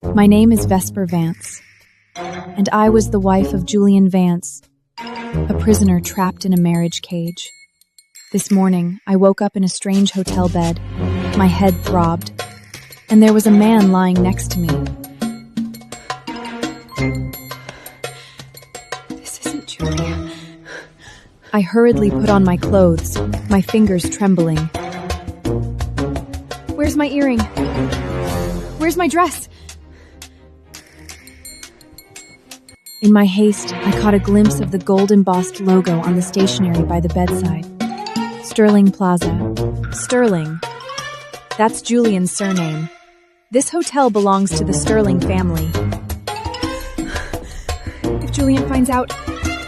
My name is Vesper Vance, and I was the wife of Julian Vance, a prisoner trapped in a marriage cage. This morning, I woke up in a strange hotel bed. My head throbbed, and there was a man lying next to me. This isn't Julia. I hurriedly put on my clothes, my fingers trembling. Where's my earring? Where's my dress? In my haste, I caught a glimpse of the gold-embossed logo on the stationery by the bedside. Sterling Plaza. Sterling. That's Julian's surname. This hotel belongs to the Sterling family. If Julian finds out,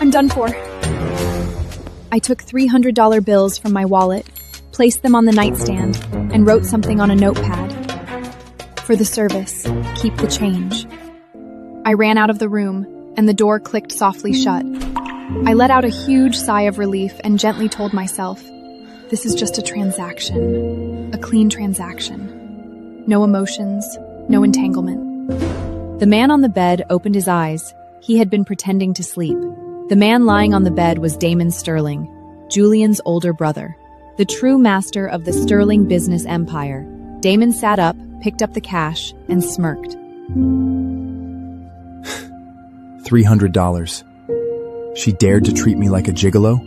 I'm done for. I took $300 bills from my wallet, placed them on the nightstand, and wrote something on a notepad. For the service, keep the change. I ran out of the room, and the door clicked softly shut. I let out a huge sigh of relief and gently told myself, this is just a transaction, a clean transaction. No emotions, no entanglement. The man on the bed opened his eyes. He had been pretending to sleep. The man lying on the bed was Damon Sterling, Julian's older brother, the true master of the Sterling business empire. Damon sat up, picked up the cash, and smirked. $300. She dared to treat me like a gigolo?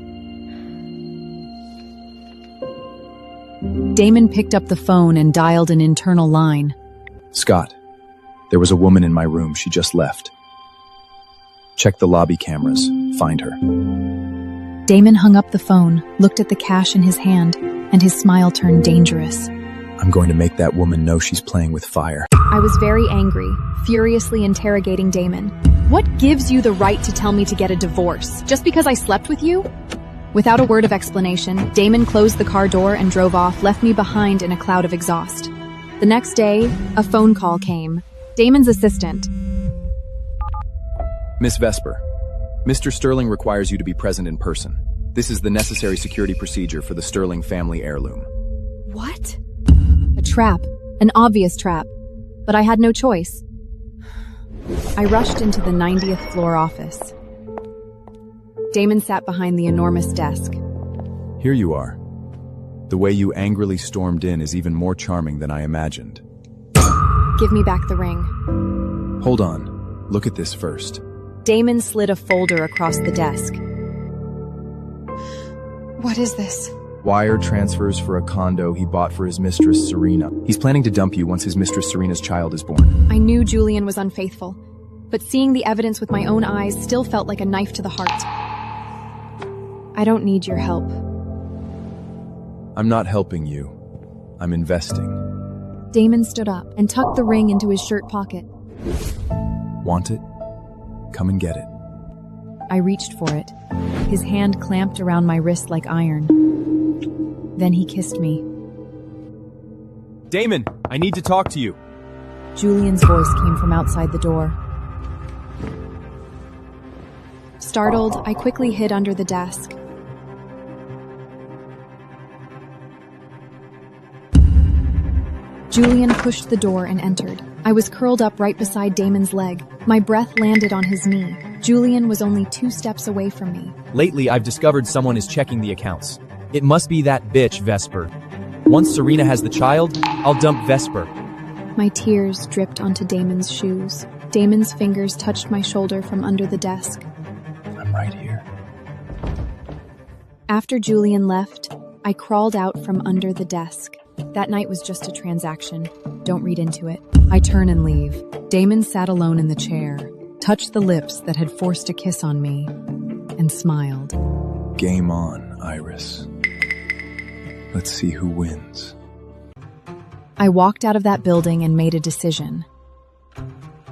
Damon picked up the phone and dialed an internal line. Scott, there was a woman in my room. She just left. Check the lobby cameras. Find her. Damon hung up the phone, looked at the cash in his hand, and his smile turned dangerous. I'm going to make that woman know she's playing with fire. I was very angry, furiously interrogating Damon. What gives you the right to tell me to get a divorce, just because I slept with you? Without a word of explanation, Damon closed the car door and drove off, left me behind in a cloud of exhaust. The next day, a phone call came. Damon's assistant. Miss Vesper, Mr. Sterling requires you to be present in person. This is the necessary security procedure for the Sterling family heirloom. What? A trap. An obvious trap. But I had no choice. I rushed into the 90th floor office. Damon sat behind the enormous desk. Here you are. The way you angrily stormed in is even more charming than I imagined. Give me back the ring. Hold on. Look at this first. Damon slid a folder across the desk. What is this? Wire transfers for a condo he bought for his mistress, Serena. He's planning to dump you once his mistress, Serena's child, is born. I knew Julian was unfaithful, but seeing the evidence with my own eyes still felt like a knife to the heart. I don't need your help. I'm not helping you. I'm investing. Damon stood up and tucked the ring into his shirt pocket. Want it? Come and get it. I reached for it. His hand clamped around my wrist like iron. Then he kissed me. Damon, I need to talk to you. Julian's voice came from outside the door. Startled, I quickly hid under the desk. Julian pushed the door and entered. I was curled up right beside Damon's leg. My breath landed on his knee. Julian was only 2 steps away from me. Lately, I've discovered someone is checking the accounts. It must be that bitch, Vesper. Once Serena has the child, I'll dump Vesper. My tears dripped onto Damon's shoes. Damon's fingers touched my shoulder from under the desk. I'm right here. After Julian left, I crawled out from under the desk. That night was just a transaction. Don't read into it. I turn and leave. Damon sat alone in the chair, touched the lips that had forced a kiss on me, and smiled. Game on, Iris. Let's see who wins. I walked out of that building and made a decision.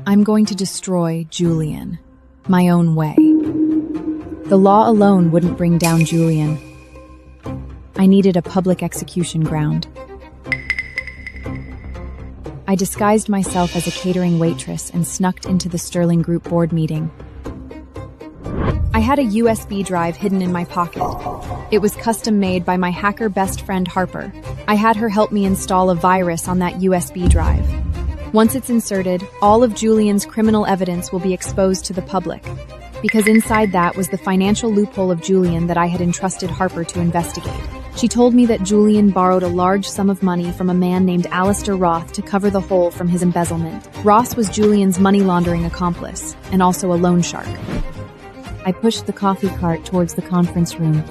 I'm going to destroy Julian, my own way. The law alone wouldn't bring down Julian. I needed a public execution ground. I disguised myself as a catering waitress and snuck into the Sterling Group board meeting. I had a USB drive hidden in my pocket. It was custom made by my hacker best friend Harper. I had her help me install a virus on that USB drive. Once it's inserted, all of Julian's criminal evidence will be exposed to the public, because inside that was the financial loophole of Julian that I had entrusted Harper to investigate. She told me that Julian borrowed a large sum of money from a man named Alistair Roth to cover the hole from his embezzlement. Ross was Julian's money laundering accomplice, and also a loan shark. I pushed the coffee cart towards the conference room,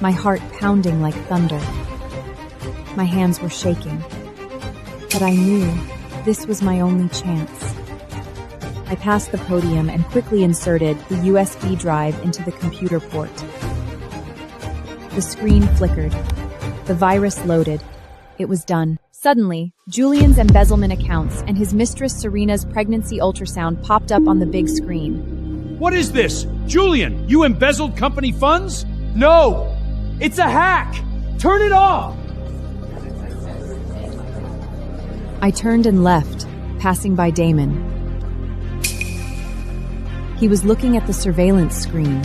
my heart pounding like thunder. My hands were shaking, but I knew this was my only chance. I passed the podium and quickly inserted the USB drive into the computer port. The screen flickered. The virus loaded. It was done. Suddenly, Julian's embezzlement accounts and his mistress Serena's pregnancy ultrasound popped up on the big screen. What is this? Julian, you embezzled company funds? No! It's a hack! Turn it off! I turned and left, passing by Damon. He was looking at the surveillance screen.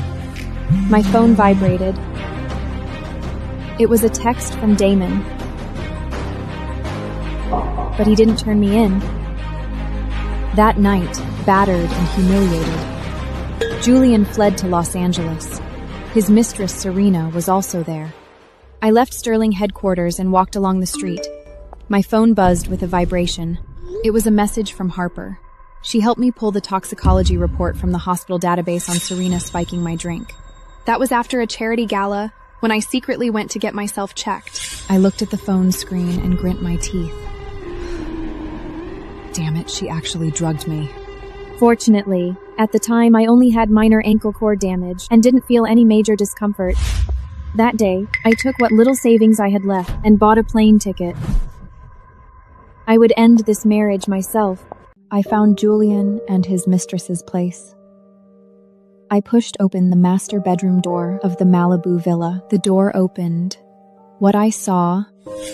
My phone vibrated. It was a text from Damon. But he didn't turn me in. That night, battered and humiliated, Julian fled to Los Angeles. His mistress, Serena, was also there. I left Sterling headquarters and walked along the street. My phone buzzed with a vibration. It was a message from Harper. She helped me pull the toxicology report from the hospital database on Serena spiking my drink. That was after a charity gala, when I secretly went to get myself checked. I looked at the phone screen and grit my teeth. Damn it, she actually drugged me. Fortunately, at the time I only had minor ankle cord damage and didn't feel any major discomfort. That day, I took what little savings I had left and bought a plane ticket. I would end this marriage myself. I found Julian and his mistress's place. I pushed open the master bedroom door of the Malibu villa. The door opened. What I saw,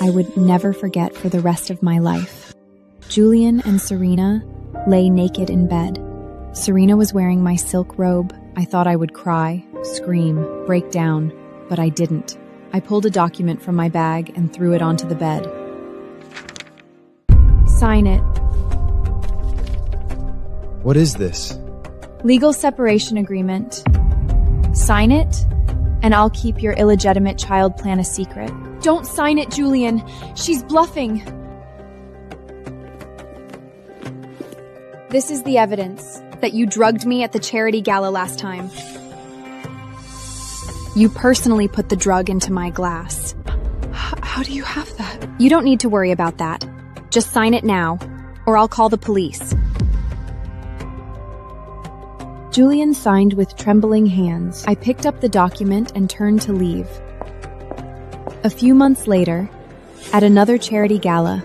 I would never forget for the rest of my life. Julian and Serena lay naked in bed. Serena was wearing my silk robe. I thought I would cry, scream, break down, but I didn't. I pulled a document from my bag and threw it onto the bed. Sign it. What is this? Legal separation agreement. Sign it, and I'll keep your illegitimate child plan a secret. Don't sign it, Julian. She's bluffing. This is the evidence that you drugged me at the charity gala last time. You personally put the drug into my glass. How do you have that? You don't need to worry about that. Just sign it now, or I'll call the police. Julian signed with trembling hands. I picked up the document and turned to leave. A few months later, at another charity gala,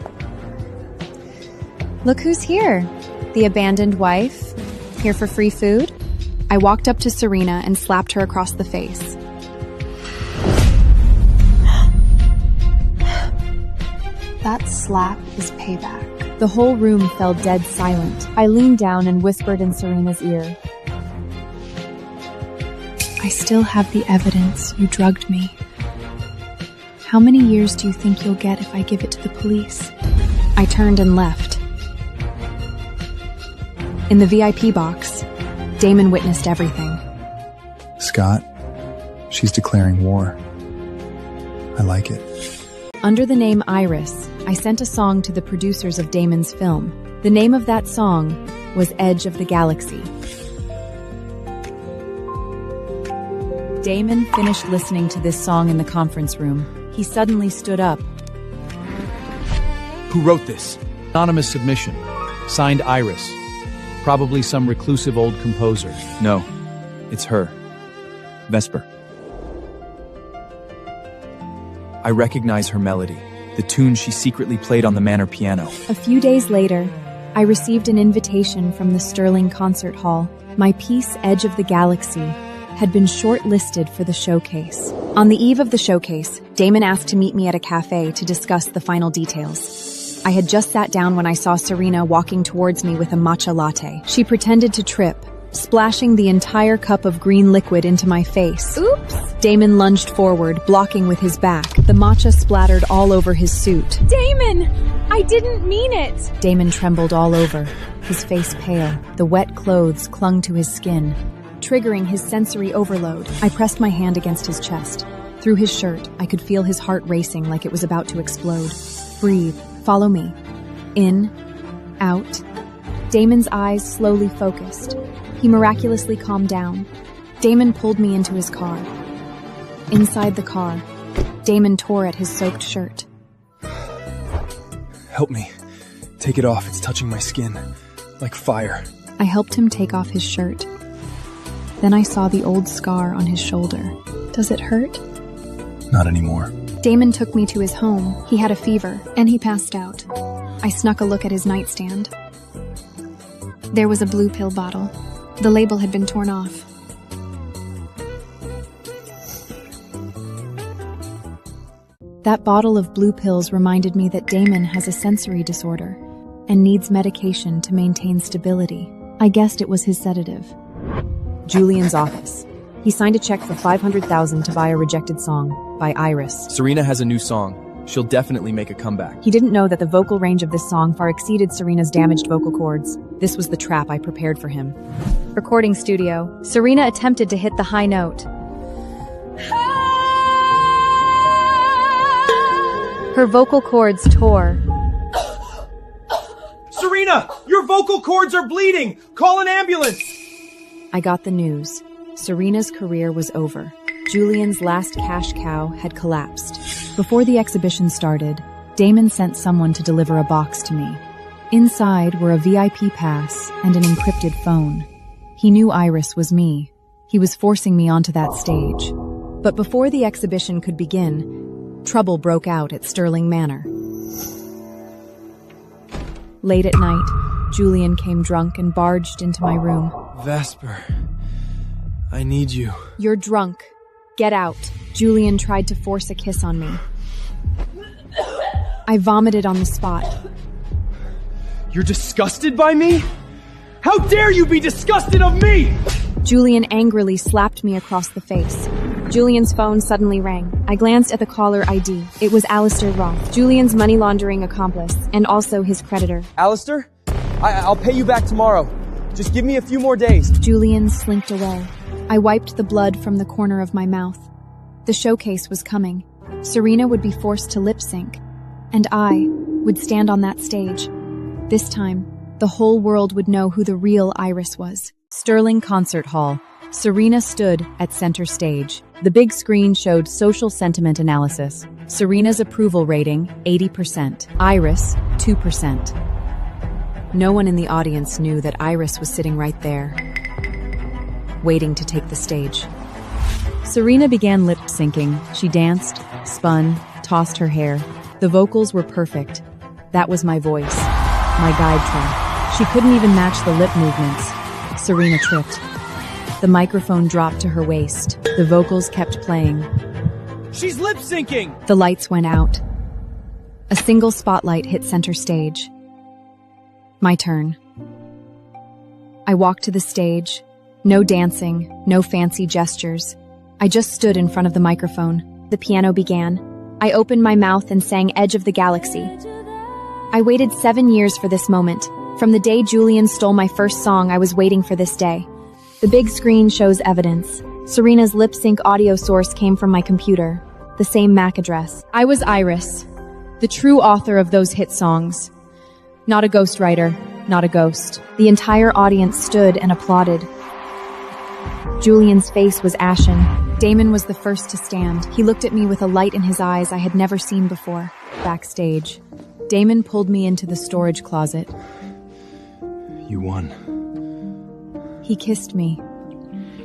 look who's here. The abandoned wife, here for free food? I walked up to Serena and slapped her across the face. That slap is payback. The whole room fell dead silent. I leaned down and whispered in Serena's ear. I still have the evidence you drugged me. How many years do you think you'll get if I give it to the police? I turned and left. In the VIP box, Damon witnessed everything. Scott, she's declaring war. I like it. Under the name Iris, I sent a song to the producers of Damon's film. The name of that song was Edge of the Galaxy. Damon finished listening to this song in the conference room. He suddenly stood up. Who wrote this? Anonymous submission. Signed Iris. Probably some reclusive old composer. No, it's her. Vesper. I recognize her melody, the tune she secretly played on the manor piano. A few days later, I received an invitation from the Sterling Concert Hall. My piece, Edge of the Galaxy, had been shortlisted for the showcase. On the eve of the showcase, Damon asked to meet me at a cafe to discuss the final details. I had just sat down when I saw Serena walking towards me with a matcha latte. She pretended to trip, splashing the entire cup of green liquid into my face. Oops! Damon lunged forward, blocking with his back. The matcha splattered all over his suit. Damon! I didn't mean it! Damon trembled all over, his face pale. The wet clothes clung to his skin, Triggering his sensory overload. I pressed my hand against his chest. Through his shirt, I could feel his heart racing like it was about to explode. Breathe. Follow me. In. Out. Damon's eyes slowly focused. He miraculously calmed down. Damon pulled me into his car. Inside the car, Damon tore at his soaked shirt. Help me. Take it off. It's touching my skin. Like fire. I helped him take off his shirt. Then I saw the old scar on his shoulder. Does it hurt? Not anymore. Damon took me to his home. He had a fever, and he passed out. I snuck a look at his nightstand. There was a blue pill bottle. The label had been torn off. That bottle of blue pills reminded me that Damon has a sensory disorder and needs medication to maintain stability. I guessed it was his sedative. Julian's office. He signed a check for $500,000 to buy a rejected song by Iris. Serena has a new song. She'll definitely make a comeback. He didn't know that the vocal range of this song far exceeded Serena's damaged vocal cords. This was the trap I prepared for him. Recording studio. Serena attempted to hit the high note. Her vocal cords tore. Serena, your vocal cords are bleeding! Call an ambulance! I got the news. Serena's career was over. Julian's last cash cow had collapsed. Before the exhibition started, Damon sent someone to deliver a box to me. Inside were a VIP pass and an encrypted phone. He knew Iris was me. He was forcing me onto that stage. But before the exhibition could begin, trouble broke out at Sterling Manor. Late at night, Julian came drunk and barged into my room. Vesper, I need you. You're drunk. Get out. Julian tried to force a kiss on me. I vomited on the spot. You're disgusted by me? How dare you be disgusted of me? Julian angrily slapped me across the face. Julian's phone suddenly rang. I glanced at the caller ID. It was Alistair Roth, Julian's money laundering accomplice, and also his creditor. Alistair? I'll pay you back tomorrow. Just give me a few more days. Julian slinked away. I wiped the blood from the corner of my mouth. The showcase was coming. Serena would be forced to lip sync, and I would stand on that stage. This time, the whole world would know who the real Iris was. Sterling Concert Hall. Serena stood at center stage. The big screen showed social sentiment analysis. Serena's approval rating, 80%. Iris, 2%. No one in the audience knew that Iris was sitting right there, waiting to take the stage. Serena began lip-syncing. She danced, spun, tossed her hair. The vocals were perfect. That was my voice, my guide track. She couldn't even match the lip movements. Serena tripped. The microphone dropped to her waist. The vocals kept playing. She's lip-syncing! The lights went out. A single spotlight hit center stage. My turn. I walked to the stage. No dancing, no fancy gestures. I just stood in front of the microphone. The piano began. I opened my mouth and sang Edge of the Galaxy. I waited 7 years for this moment. From the day Julian stole my first song, I was waiting for this day. The big screen shows evidence. Serena's lip-sync audio source came from my computer. The same MAC address. I was Iris, the true author of those hit songs. Not a ghostwriter, not a ghost. The entire audience stood and applauded. Julian's face was ashen. Damon was the first to stand. He looked at me with a light in his eyes I had never seen before. Backstage, Damon pulled me into the storage closet. You won. He kissed me.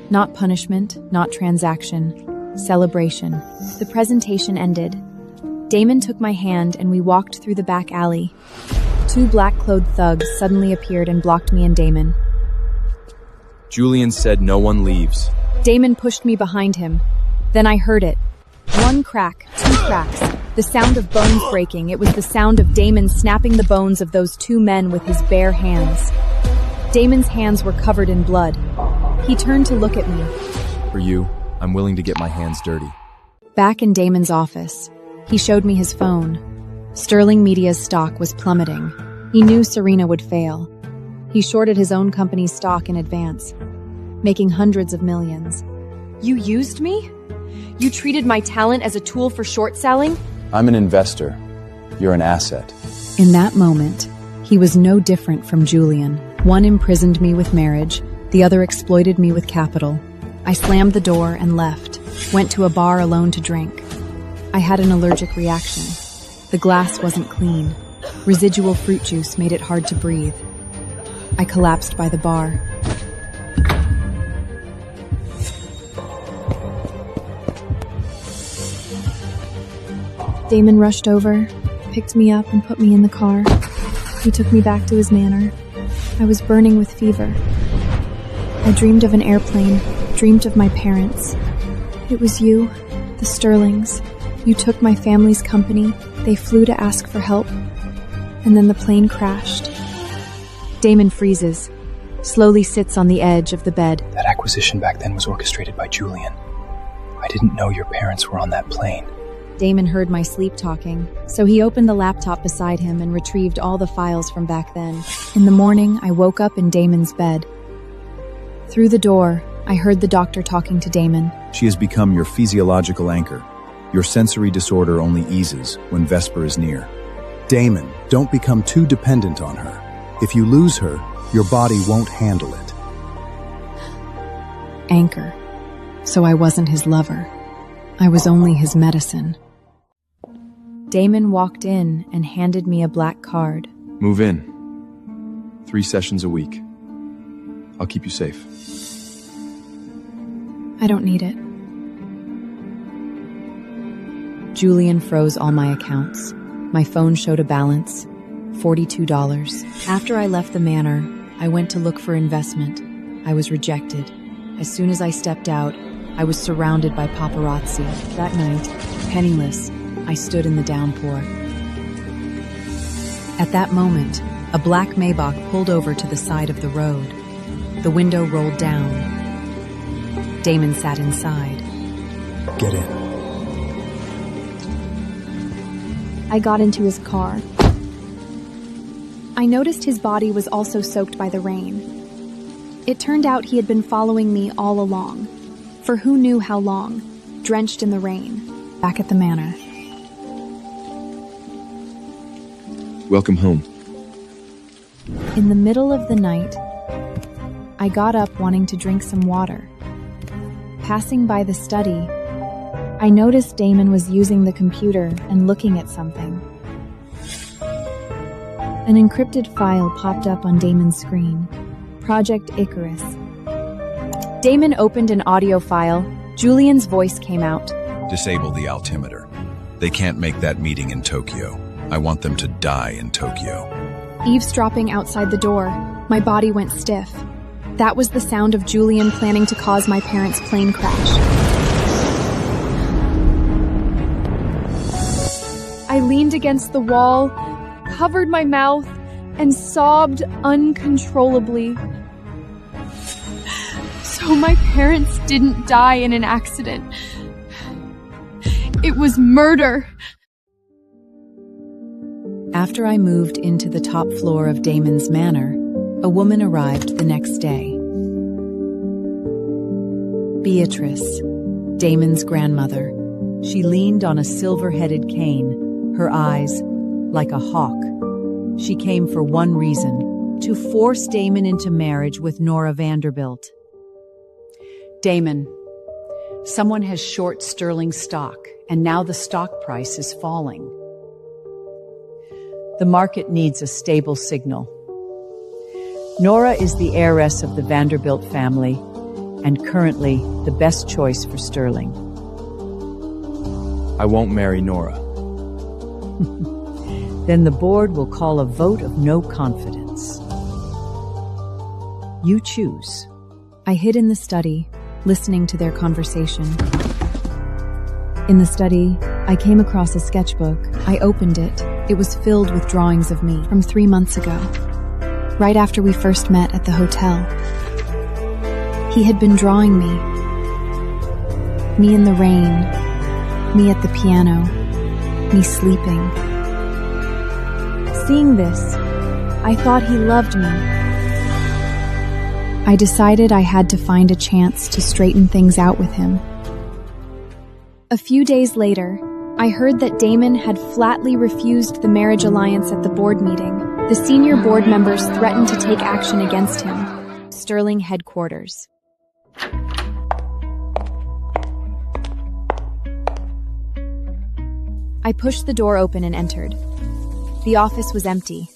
Not punishment, not transaction. Celebration. The presentation ended. Damon took my hand and we walked through the back alley. 2 black-clothed thugs suddenly appeared and blocked me and Damon. Julian said no one leaves. Damon pushed me behind him. Then I heard it. 1 crack, 2 cracks. The sound of bones breaking. It was the sound of Damon snapping the bones of those 2 men with his bare hands. Damon's hands were covered in blood. He turned to look at me. For you, I'm willing to get my hands dirty. Back in Damon's office, he showed me his phone. Sterling Media's stock was plummeting. He knew Serena would fail. He shorted his own company's stock in advance, making hundreds of millions. You used me? You treated my talent as a tool for short selling? I'm an investor. You're an asset. In that moment, he was no different from Julian. One imprisoned me with marriage, the other exploited me with capital. I slammed the door and left, went to a bar alone to drink. I had an allergic reaction. The glass wasn't clean. Residual fruit juice made it hard to breathe. I collapsed by the bar. Damon rushed over, picked me up and put me in the car. He took me back to his manor. I was burning with fever. I dreamed of an airplane, dreamed of my parents. It was you, the Sterlings. You took my family's company. They flew to ask for help. And then the plane crashed. Damon freezes, slowly sits on the edge of the bed. That acquisition back then was orchestrated by Julian. I didn't know your parents were on that plane. Damon heard my sleep talking, so he opened the laptop beside him and retrieved all the files from back then. In the morning, I woke up in Damon's bed. Through the door, I heard the doctor talking to Damon. She has become your physiological anchor. Your sensory disorder only eases when Vesper is near. Damon, don't become too dependent on her. If you lose her, your body won't handle it. Anchor. So I wasn't his lover. I was only his medicine. Damon walked in and handed me a black card. Move in. 3 sessions a week. I'll keep you safe. I don't need it. Julian froze all my accounts. My phone showed a balance, $42. After I left the manor, I went to look for investment. I was rejected. As soon as I stepped out, I was surrounded by paparazzi. That night, penniless, I stood in the downpour. At that moment, a black Maybach pulled over to the side of the road. The window rolled down. Damon sat inside. Get in. I got into his car. I noticed his body was also soaked by the rain. It turned out he had been following me all along, for who knew how long, drenched in the rain. Back at the manor. Welcome home. In the middle of the night, I got up wanting to drink some water. Passing by the study, I noticed Damon was using the computer and looking at something. An encrypted file popped up on Damon's screen. Project Icarus. Damon opened an audio file. Julian's voice came out. Disable the altimeter. They can't make that meeting in Tokyo. I want them to die in Tokyo. Eavesdropping outside the door, my body went stiff. That was the sound of Julian planning to cause my parents' plane crash. I leaned against the wall, covered my mouth, and sobbed uncontrollably. So my parents didn't die in an accident. It was murder. After I moved into the top floor of Damon's manor, a woman arrived the next day. Beatrice, Damon's grandmother. She leaned on a silver-headed cane, her eyes like a hawk. She came for one reason: to force Damon into marriage with Nora Vanderbilt. Damon, someone has short sterling stock, and now the stock price is falling. The market needs a stable signal. Nora is the heiress of the Vanderbilt family, and currently the best choice for Sterling. I won't marry Nora. Then the board will call a vote of no confidence. You choose. I hid in the study, listening to their conversation. In the study, I came across a sketchbook. I opened it. It was filled with drawings of me from 3 months ago, right after we first met at the hotel. He had been drawing me. Me in the rain, me at the piano, me sleeping, Seeing this, I thought he loved me. I decided I had to find a chance to straighten things out with him. A few days later, I heard that Damon had flatly refused the marriage alliance at the board meeting. The senior board members threatened to take action against him. Sterling headquarters. I pushed the door open and entered. The office was empty.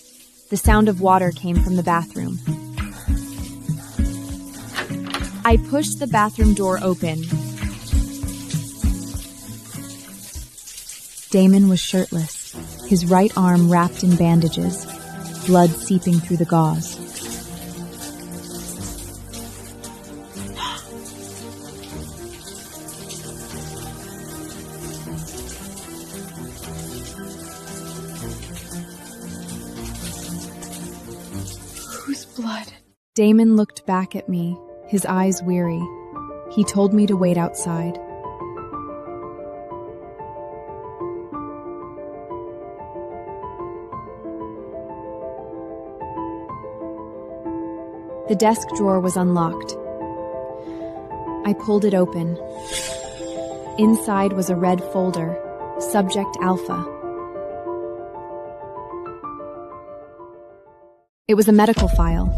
The sound of water came from the bathroom. I pushed the bathroom door open. Damon was shirtless, his right arm wrapped in bandages, blood seeping through the gauze. Whose blood? Damon looked back at me, his eyes weary. He told me to wait outside. The desk drawer was unlocked. I pulled it open. Inside was a red folder, Subject Alpha. It was a medical file,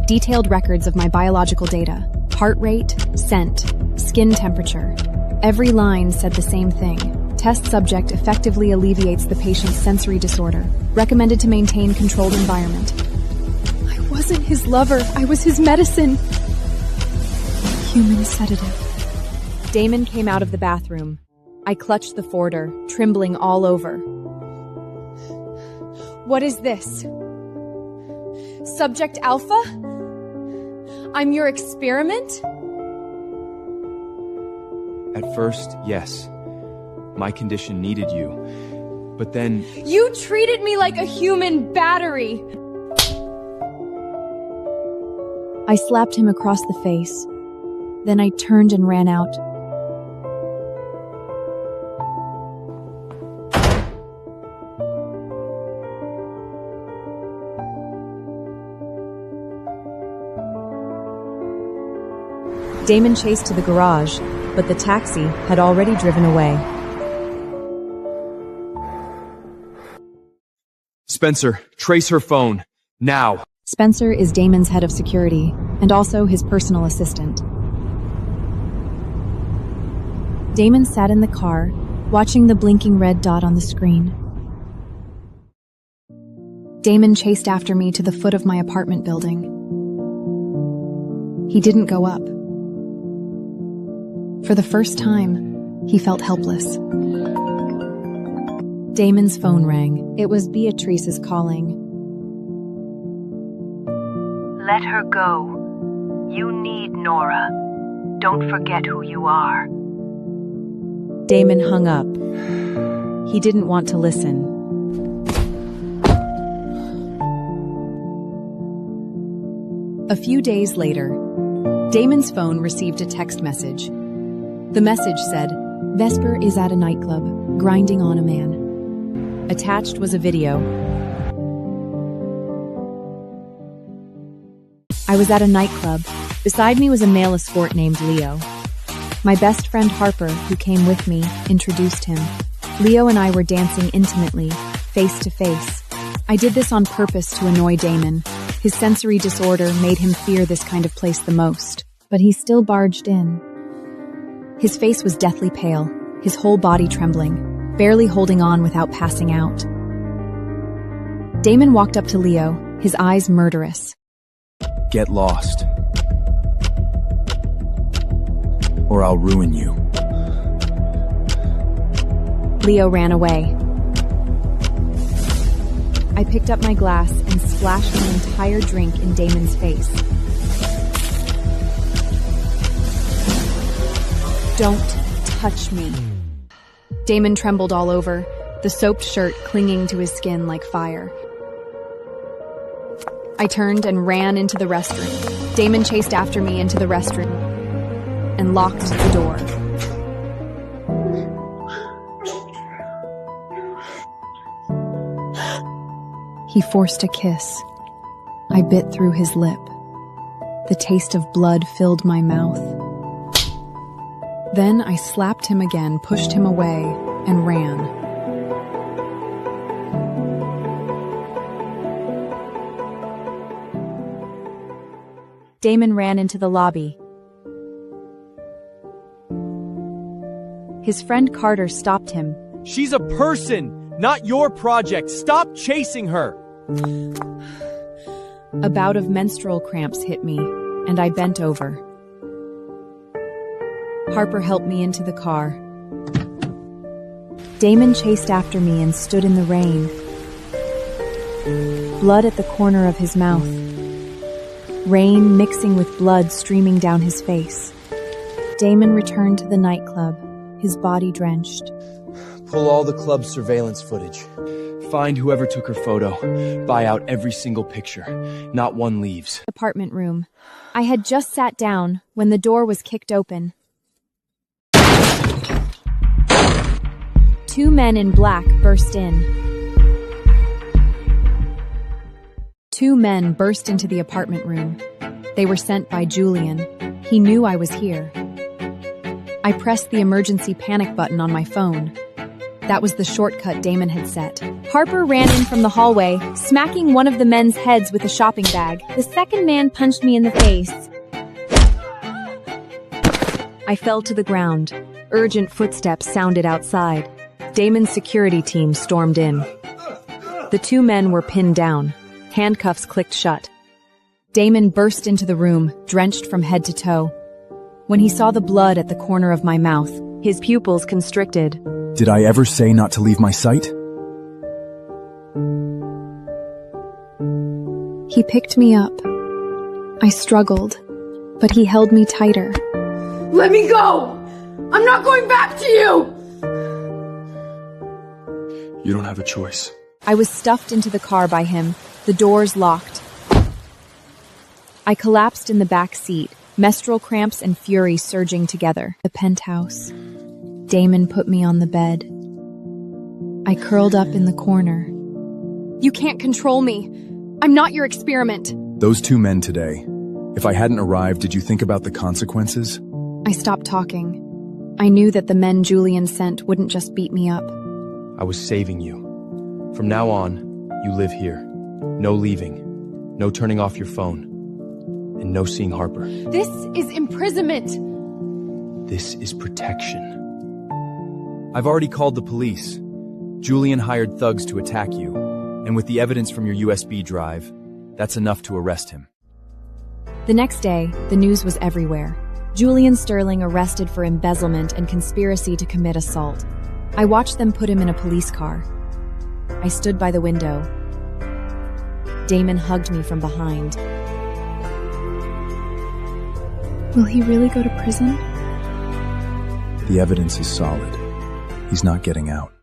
detailed records of my biological data, heart rate, scent, skin temperature. Every line said the same thing. Test subject effectively alleviates the patient's sensory disorder. Recommended to maintain controlled environment. I wasn't his lover, I was his medicine. Human sedative. Damon came out of the bathroom. I clutched the folder, trembling all over. What is this? Subject Alpha? I'm your experiment? At first, yes. My condition needed you. But then... You treated me like a human battery! I slapped him across the face. Then I turned and ran out. Damon chased to the garage, but the taxi had already driven away. Spencer, trace her phone. Now. Spencer is Damon's head of security, and also his personal assistant. Damon sat in the car, watching the blinking red dot on the screen. Damon chased after me to the foot of my apartment building. He didn't go up. For the first time, he felt helpless. Damon's phone rang. It was Beatrice's calling. Let her go. You need Nora. Don't forget who you are. Damon hung up. He didn't want to listen. A few days later, Damon's phone received a text message. The message said, Vesper is at a nightclub, grinding on a man. Attached was a video. I was at a nightclub. Beside me was a male escort named Leo. My best friend Harper, who came with me, introduced him. Leo and I were dancing intimately, face to face. I did this on purpose to annoy Damon. His sensory disorder made him fear this kind of place the most, but he still barged in. His face was deathly pale, his whole body trembling, barely holding on without passing out. Damon walked up to Leo, his eyes murderous. Get lost. Or I'll ruin you. Leo ran away. I picked up my glass and splashed an entire drink in Damon's face. Don't touch me. Damon trembled all over, the soaked shirt clinging to his skin like fire. I turned and ran into the restroom. Damon chased after me into the restroom and locked the door. He forced a kiss. I bit through his lip. The taste of blood filled my mouth. Then I slapped him again, pushed him away, and ran. Damon ran into the lobby. His friend Carter stopped him. She's a person, not your project. Stop chasing her. A bout of menstrual cramps hit me, and I bent over. Harper helped me into the car. Damon chased after me and stood in the rain. Blood at the corner of his mouth. Rain mixing with blood streaming down his face. Damon returned to the nightclub, his body drenched. Pull all the club's surveillance footage. Find whoever took her photo. Buy out every single picture. Not one leaves. Apartment room. I had just sat down when the door was kicked open. 2 men in black burst in. 2 men burst into the apartment room. They were sent by Julian. He knew I was here. I pressed the emergency panic button on my phone. That was the shortcut Damon had set. Harper ran in from the hallway, smacking one of the men's heads with a shopping bag. The second man punched me in the face. I fell to the ground. Urgent footsteps sounded outside. Damon's security team stormed in. The 2 men were pinned down. Handcuffs clicked shut. Damon burst into the room, drenched from head to toe. When he saw the blood at the corner of my mouth, his pupils constricted. Did I ever say not to leave my sight? He picked me up. I struggled, but he held me tighter. Let me go! I'm not going back to you! You don't have a choice. I was stuffed into the car by him, the doors locked. I collapsed in the back seat, menstrual cramps and fury surging together. The penthouse. Damon put me on the bed. I curled up in the corner. You can't control me. I'm not your experiment. Those 2 men today. If I hadn't arrived, did you think about the consequences? I stopped talking. I knew that the men Julian sent wouldn't just beat me up. I was saving you. From now on, you live here. No leaving. No turning off your phone. And no seeing Harper. This is imprisonment. This is protection. I've already called the police. Julian hired thugs to attack you. And with the evidence from your USB drive, that's enough to arrest him. The next day, the news was everywhere. Julian Sterling arrested for embezzlement and conspiracy to commit assault. I watched them put him in a police car. I stood by the window. Damon hugged me from behind. Will he really go to prison? The evidence is solid. He's not getting out.